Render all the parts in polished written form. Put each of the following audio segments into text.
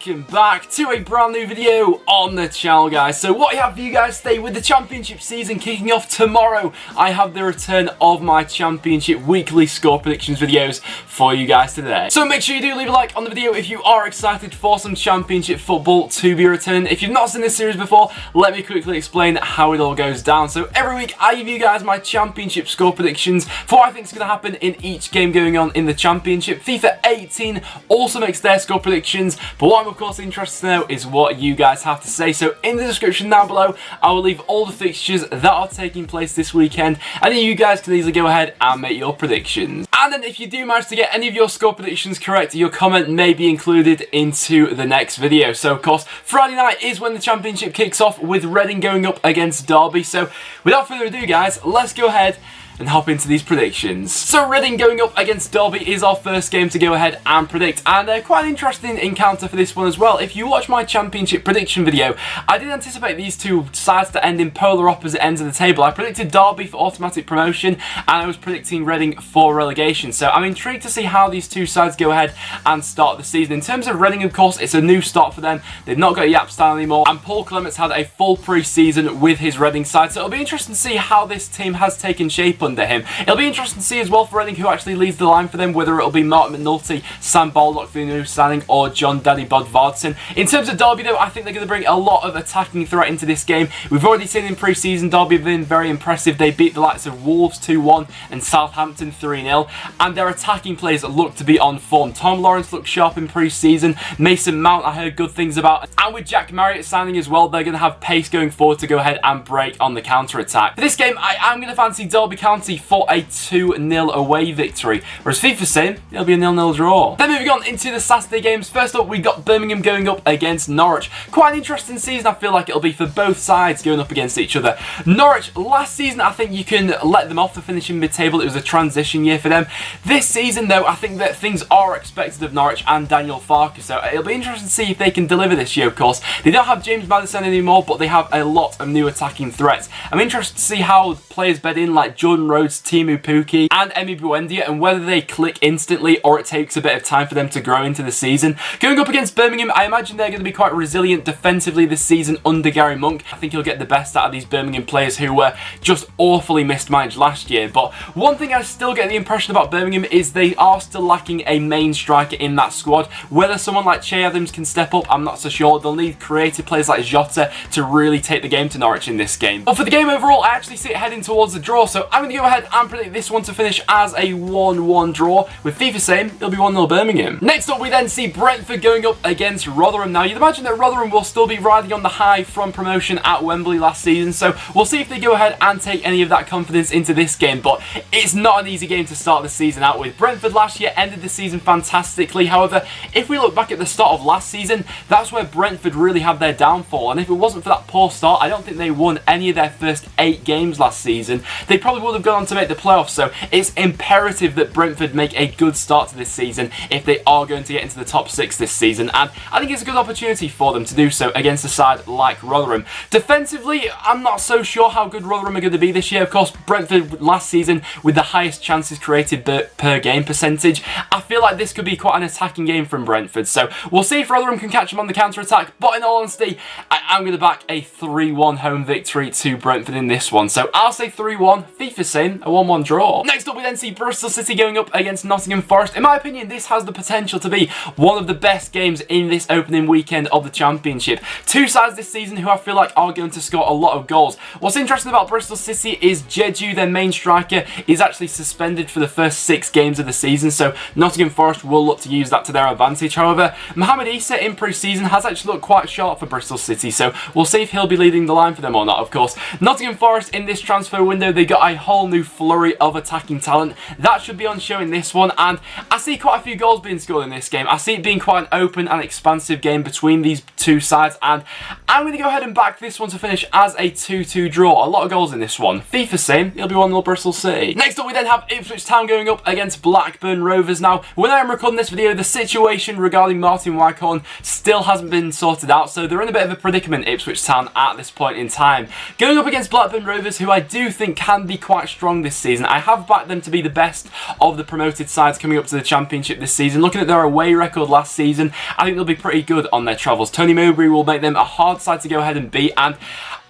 welcome back to a brand new video on the channel, guys. So what I have for you guys today, with the championship season kicking off tomorrow, I have the return of my championship weekly score predictions videos for you guys today. So make sure you do leave a like on the video if you are excited for some championship football to be returned. If you've not seen this series before, let me quickly explain how it all goes down. So every week I give you guys my championship score predictions for what I think is going to happen in each game going on in the championship. FIFA 18 also makes their score predictions, but what I'm of course interested to know is what you guys have to say. So in the description down below, I will leave all the fixtures that are taking place this weekend, and then you guys can easily go ahead and make your predictions. And then if you do manage to get any of your score predictions correct, your comment may be included into the next video. So of course, Friday night is when the championship kicks off, with Reading going up against Derby. So without further ado, guys, let's go ahead and hop into these predictions. So Reading going up against Derby is our first game to go ahead and predict, and quite an interesting encounter for this one as well. If you watch my championship prediction video, I did anticipate these two sides to end in polar opposite ends of the table. I predicted Derby for automatic promotion, and I was predicting Reading for relegation. So I'm intrigued to see how these two sides go ahead and start the season. In terms of Reading, of course, it's a new start for them. They've not got Yap style anymore, and Paul Clement's had a full pre-season with his Reading side, so it'll be interesting to see how this team has taken shape under him. It'll be interesting to see as well for Reading who actually leads the line for them, whether it'll be Mark McNulty, Sam Baldock for the new signing, or John Daddy Bodvarsson. In terms of Derby though, I think they're going to bring a lot of attacking threat into this game. We've already seen in pre-season Derby have been very impressive. They beat the likes of Wolves 2-1 and Southampton 3-0, and their attacking players look to be on form. Tom Lawrence looked sharp in pre-season. Mason Mount I heard good things about, and with Jack Marriott signing as well, they're going to have pace going forward to go ahead and break on the counter-attack. For this game, I am going to fancy Derby County for a 2-0 away victory, whereas FIFA saying it'll be a 0-0 draw. Then moving on into the Saturday games, first up we got Birmingham going up against Norwich. Quite an interesting season I feel like it'll be for both sides going up against each other. Norwich, last season I think you can let them off for finishing mid-table. It was a transition year for them. This season though, I think that things are expected of Norwich and Daniel Farke, so it'll be interesting to see if they can deliver this year. Of course, they don't have James Maddison anymore, but they have a lot of new attacking threats. I'm interested to see how players bed in like Jordan Rhodes, Timu Pukki and Emi Buendia, and whether they click instantly or it takes a bit of time for them to grow into the season. Going up against Birmingham, I imagine they're going to be quite resilient defensively this season under Gary Monk. I think he'll get the best out of these Birmingham players who were just awfully mismanaged last year. But one thing I still get the impression about Birmingham is they are still lacking a main striker in that squad. Whether someone like Che Adams can step up, I'm not so sure. They'll need creative players like Jota to really take the game to Norwich in this game. But for the game overall, I actually see it heading towards the draw, so I'm going to go ahead and predict this one to finish as a 1-1 draw, with FIFA saying it'll be 1-0 Birmingham. Next up, we then see Brentford going up against Rotherham. Now, you'd imagine that Rotherham will still be riding on the high from promotion at Wembley last season, so we'll see if they go ahead and take any of that confidence into this game, but it's not an easy game to start the season out with. Brentford last year ended the season fantastically. However, if we look back at the start of last season, that's where Brentford really had their downfall, and if it wasn't for that poor start, I don't think they won any of their first 8 games last season. They probably would have gone on to make the playoffs, so it's imperative that Brentford make a good start to this season if they are going to get into the top 6 this season, and I think it's a good opportunity for them to do so against a side like Rotherham. Defensively, I'm not so sure how good Rotherham are going to be this year. Of course, Brentford last season with the highest chances created per game percentage. I feel like this could be quite an attacking game from Brentford, so we'll see if Rotherham can catch them on the counter-attack, but in all honesty, I'm going to back a 3-1 home victory to Brentford in this one, so I'll say 3-1, FIFA saying a 1-1 draw. Next up, we then see Bristol City going up against Nottingham Forest. In my opinion, this has the potential to be one of the best games in this opening weekend of the Championship. Two sides this season who I feel like are going to score a lot of goals. What's interesting about Bristol City is Jeju, their main striker, is actually suspended for the first 6 games of the season, so Nottingham Forest will look to use that to their advantage. However, Mohamed Issa in pre-season has actually looked quite sharp for Bristol City, so we'll see if he'll be leading the line for them or not. Of course, Nottingham Forest in this transfer window, they got a whole new flurry of attacking talent. That should be on show in this one, and I see quite a few goals being scored in this game. I see it being quite an open and expansive game between these two sides, and I'm going to go ahead and back this one to finish as a 2-2 draw. A lot of goals in this one. FIFA saying it'll be 1-0 Bristol City. Next up, we then have Ipswich Town going up against Blackburn Rovers. Now, when I am recording this video, the situation regarding Martin Wycorn still hasn't been sorted out, so they're in a bit of a predicament, Ipswich Town, at this point in time. Going up against Blackburn Rovers, who I do think can be quite strong this season. I have backed them to be the best of the promoted sides coming up to the Championship this season. Looking at their away record last season, I think they'll be pretty good on their travels. Tony Mowbray will make them a hard side to go ahead and beat, and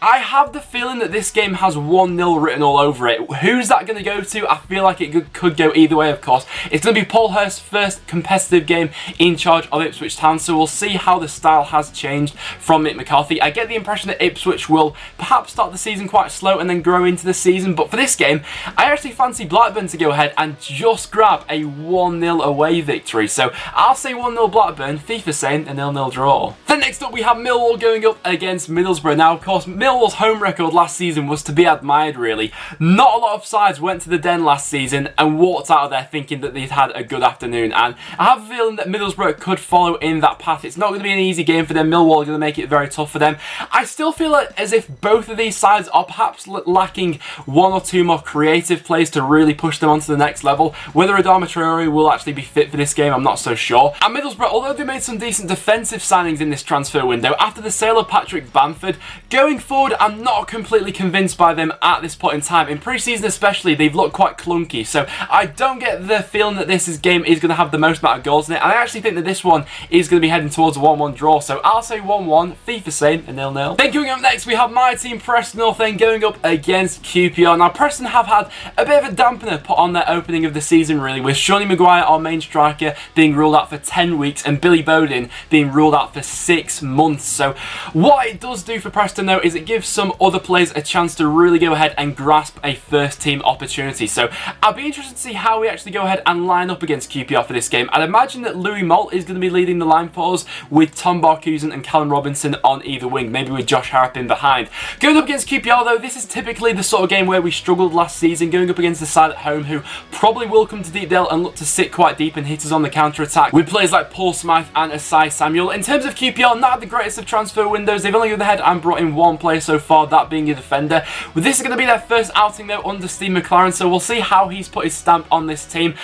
I have the feeling that this game has 1-0 written all over it. Who's that going to go to? I feel like it could go either way, of course. It's going to be Paul Hurst's first competitive game in charge of Ipswich Town, so we'll see how the style has changed from Mick McCarthy. I get the impression that Ipswich will perhaps start the season quite slow and then grow into the season, but for this game, I actually fancy Blackburn to go ahead and just grab a 1-0 away victory. So I'll say 1-0 Blackburn, FIFA saying a 0-0 draw. Then next up we have Millwall going up against Middlesbrough. Now, of course, Millwall's home record last season was to be admired, really. Not a lot of sides went to the Den last season and walked out of there thinking that they'd had a good afternoon, and I have a feeling that Middlesbrough could follow in that path. It's not going to be an easy game for them. Millwall are going to make it very tough for them. I still feel as if both of these sides are perhaps lacking one or two more creative plays to really push them onto the next level. Whether Adama Traore will actually be fit for this game, I'm not so sure. And Middlesbrough, although they made some decent defensive signings in this transfer window, after the sale of Patrick Bamford, going forward, I'm not completely convinced by them at this point in time. In pre-season especially, they've looked quite clunky, so I don't get the feeling that this game is going to have the most amount of goals in it, and I actually think that this one is going to be heading towards a 1-1 draw, so I'll say 1-1, FIFA saying a 0-0. Then coming up next, we have my team Preston North End going up against QPR. Now, Preston have had a bit of a dampener put on their opening of the season, really, with Shawnee Maguire, our main striker, being ruled out for 10 weeks, and Billy Bowden being ruled out for 6 months. So what it does do for Preston, though, is it gives some other players a chance to really go ahead and grasp a first team opportunity. So I'll be interested to see how we actually go ahead and line up against QPR for this game. I'd imagine that Louis Moult is going to be leading the line for us, with Tom Barcusen and Callum Robinson on either wing, maybe with Josh Harrop behind. Going up against QPR, though, this is typically the sort of game where we struggled last season, going up against the side at home who probably will come to Deepdale and look to sit quite deep and hit us on the counter-attack, with players like Paul Smythe and Asai Samuel. In terms of QPR, not the greatest of transfer windows. They've only gone ahead and brought in one player so far, that being a defender. Well, this is going to be their first outing, though, under Steve McLaren, so we'll see how he's put his stamp on this team.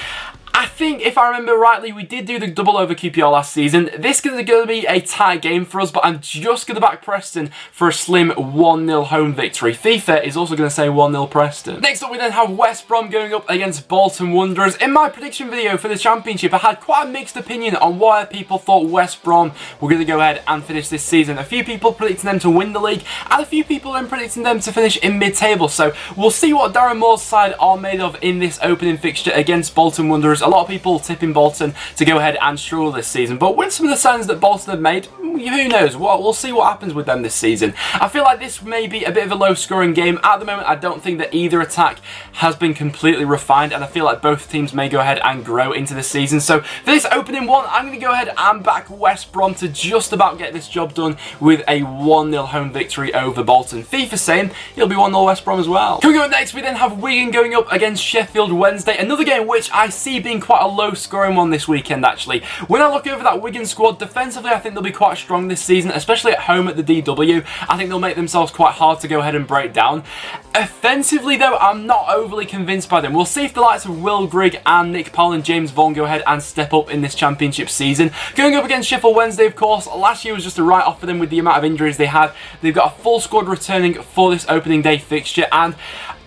I think, if I remember rightly, we did do the double over QPR last season. This is going to be a tight game for us, but I'm just going to back Preston for a slim 1-0 home victory. FIFA is also going to say 1-0 Preston. Next up, we then have West Brom going up against Bolton Wanderers. In my prediction video for the Championship, I had quite a mixed opinion on why people thought West Brom were going to go ahead and finish this season. A few people predicting them to win the league, and a few people then predicting them to finish in mid-table. So we'll see what Darren Moore's side are made of in this opening fixture against Bolton Wanderers. A lot of people tipping Bolton to go ahead and struggle this season, but with some of the signs that Bolton have made, who knows? We'll see what happens with them this season. I feel like this may be a bit of a low-scoring game. At the moment, I don't think that either attack has been completely refined, and I feel like both teams may go ahead and grow into the season. So for this opening one, I'm going to go ahead and back West Brom to just about get this job done with a 1-0 home victory over Bolton. FIFA saying it'll be 1-0 West Brom as well. Coming up next, we then have Wigan going up against Sheffield Wednesday. Another game which I see being quite a low-scoring one this weekend, actually. When I look over that Wigan squad, defensively, I think they'll be quite strong this season, especially at home at the DW. I think they'll make themselves quite hard to go ahead and break down. Offensively, though, I'm not overly convinced by them. We'll see if the likes of Will Grigg and Nick Powell and James Vaughan go ahead and step up in this Championship season. Going up against Sheffield Wednesday, of course, last year was just a write-off for them with the amount of injuries they had. They've got a full squad returning for this opening day fixture, and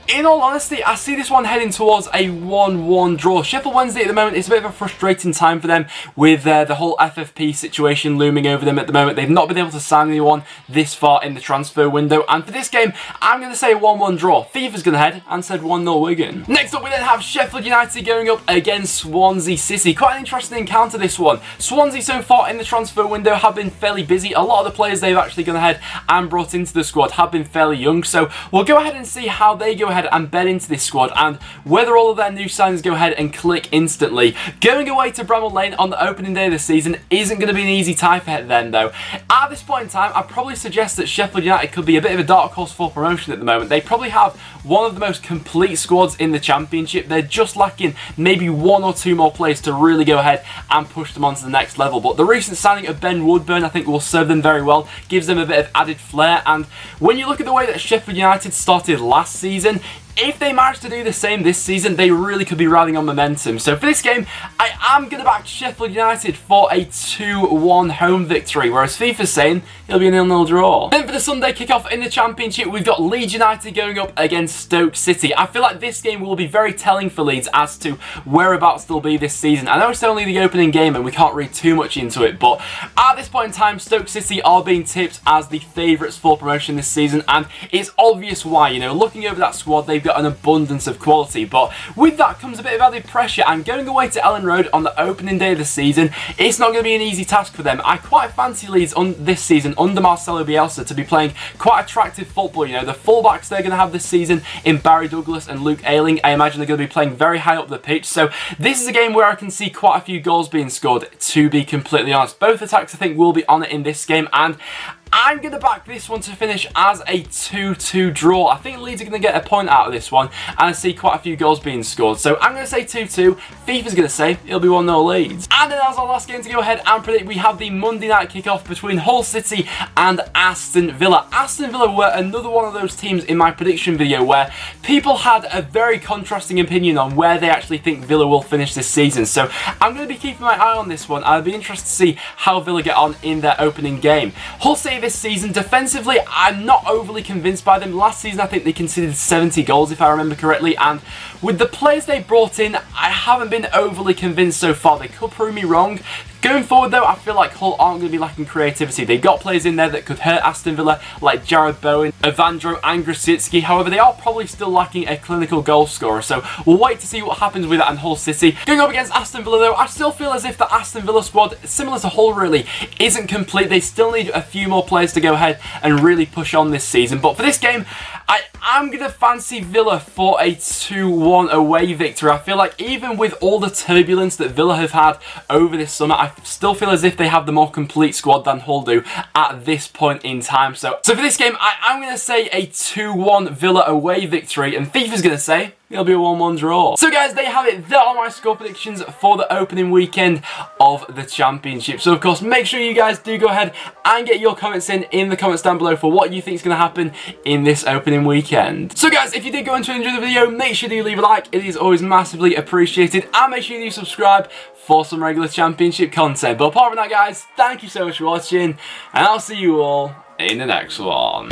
in all honesty, I see this one heading towards a 1-1 draw. Sheffield Wednesday at the moment, it's a bit of a frustrating time for them with the whole FFP situation looming over them at the moment. They've not been able to sign anyone this far in the transfer window. And for this game, I'm going to say a 1-1 draw. FIFA's going ahead and said 1-0 Wigan. Next up, we then have Sheffield United going up against Swansea City. Quite an interesting encounter, this one. Swansea so far in the transfer window have been fairly busy. A lot of the players they've actually gone ahead and brought into the squad have been fairly young. So we'll go ahead and see how they go ahead and bed into this squad, and whether all of their new signings go ahead and click instantly. Going away to Bramall Lane on the opening day of the season isn't going to be an easy tie for them, though. At this point in time, I'd probably suggest that Sheffield United could be a bit of a dark horse for promotion at the moment. They probably have one of the most complete squads in the Championship. They're just lacking maybe one or two more players to really go ahead and push them on to the next level. But the recent signing of Ben Woodburn, I think, will serve them very well, gives them a bit of added flair. And when you look at the way that Sheffield United started last season, if they manage to do the same this season, they really could be riding on momentum. So for this game, I am going to back Sheffield United for a 2-1 home victory, whereas FIFA's saying it'll be a 0-0 draw. Then for the Sunday kickoff in the Championship, we've got Leeds United going up against Stoke City. I feel like this game will be very telling for Leeds as to whereabouts they'll be this season. I know it's only the opening game and we can't read too much into it, but at this point in time, Stoke City are being tipped as the favourites for promotion this season, and it's obvious why. You know, looking over that squad, they've got an abundance of quality, but with that comes a bit of added pressure, and going away to Ellen Road on the opening day of the season, it's not going to be an easy task for them. I quite fancy Leeds this season under Marcelo Bielsa to be playing quite attractive football. You know, the fullbacks they're going to have this season in Barry Douglas and Luke Ayling, I imagine they're going to be playing very high up the pitch, so this is a game where I can see quite a few goals being scored, to be completely honest. Both attacks I think will be on it in this game, and I'm going to back this one to finish as a 2-2 draw. I think Leeds are going to get a point out of this one, and I see quite a few goals being scored. So I'm going to say 2-2. FIFA's going to say it'll be 1-0 Leeds. And then as our last game to go ahead and predict, we have the Monday night kickoff between Hull City and Aston Villa. Aston Villa were another one of those teams in my prediction video where people had a very contrasting opinion on where they actually think Villa will finish this season. So I'm going to be keeping my eye on this one. I'll be interested to see how Villa get on in their opening game. Hull City this season, defensively, I'm not overly convinced by them. Last season, I think they conceded 70 goals, if I remember correctly, and with the players they brought in, I haven't been overly convinced so far. They could prove me wrong. Going forward though, I feel like Hull aren't going to be lacking creativity. They've got players in there that could hurt Aston Villa, like Jared Bowen, Evandro and Grosicki. However, they are probably still lacking a clinical goal scorer, so we'll wait to see what happens with that and Hull City. Going up against Aston Villa though, I still feel as if the Aston Villa squad, similar to Hull really, isn't complete. They still need a few more players to go ahead and really push on this season. But for this game, I am going to fancy Villa for a 2-1 away victory. I feel like even with all the turbulence that Villa have had over this summer, I still feel as if they have the more complete squad than Hull do at this point in time. So for this game, I'm going to say a 2-1 Villa away victory, and FIFA's going to say it'll be a 1-1 draw. So guys, there you have it. There are my score predictions for the opening weekend of the Championship. So of course, make sure you guys do go ahead and get your comments in the comments down below for what you think is going to happen in this opening weekend. So guys, if you did go on to enjoy the video, make sure you leave a like. It is always massively appreciated. And make sure you subscribe for some regular Championship content. But apart from that guys, thank you so much for watching, and I'll see you all in the next one.